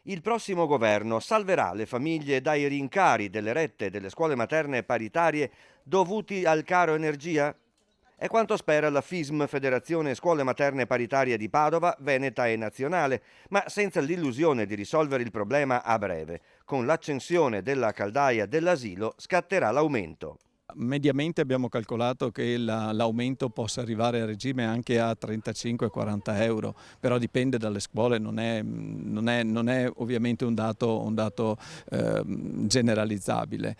Il prossimo governo salverà le famiglie dai rincari delle rette delle scuole materne paritarie dovuti al caro energia? È quanto spera la FISM, Federazione Scuole Materne Paritarie di Padova, Veneta e Nazionale, ma senza l'illusione di risolvere il problema a breve. Con l'accensione della caldaia dell'asilo scatterà l'aumento. Mediamente abbiamo calcolato che l'aumento possa arrivare a regime anche a 35-40 euro, però dipende dalle scuole, non è ovviamente un dato generalizzabile.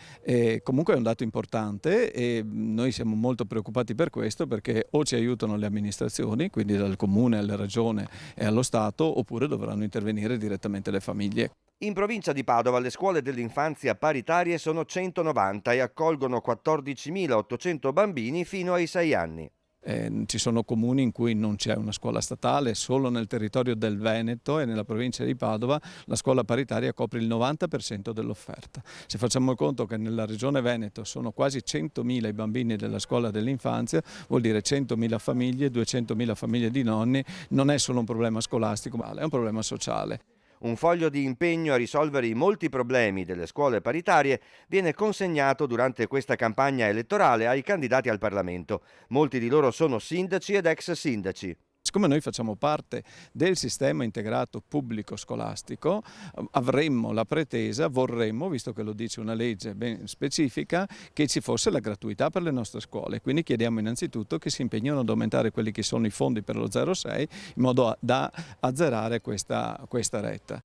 Comunque è un dato importante e noi siamo molto preoccupati per questo, perché o ci aiutano le amministrazioni, quindi dal comune alla regione e allo Stato, oppure dovranno intervenire direttamente le famiglie. In provincia di Padova le scuole dell'infanzia paritarie sono 190 e accolgono 14.800 bambini fino ai 6 anni. Ci sono comuni in cui non c'è una scuola statale, solo nel territorio del Veneto e nella provincia di Padova la scuola paritaria copre il 90% dell'offerta. Se facciamo il conto che nella regione Veneto sono quasi 100.000 i bambini della scuola dell'infanzia, vuol dire 100.000 famiglie, 200.000 famiglie di nonni, non è solo un problema scolastico, ma è un problema sociale. Un foglio di impegno a risolvere i molti problemi delle scuole paritarie viene consegnato durante questa campagna elettorale ai candidati al Parlamento. Molti di loro sono sindaci ed ex sindaci. Siccome noi facciamo parte del sistema integrato pubblico scolastico, avremmo la pretesa, vorremmo, visto che lo dice una legge ben specifica, che ci fosse la gratuità per le nostre scuole. Quindi chiediamo innanzitutto che si impegnino ad aumentare quelli che sono i fondi per lo 0,6 in modo da azzerare questa retta.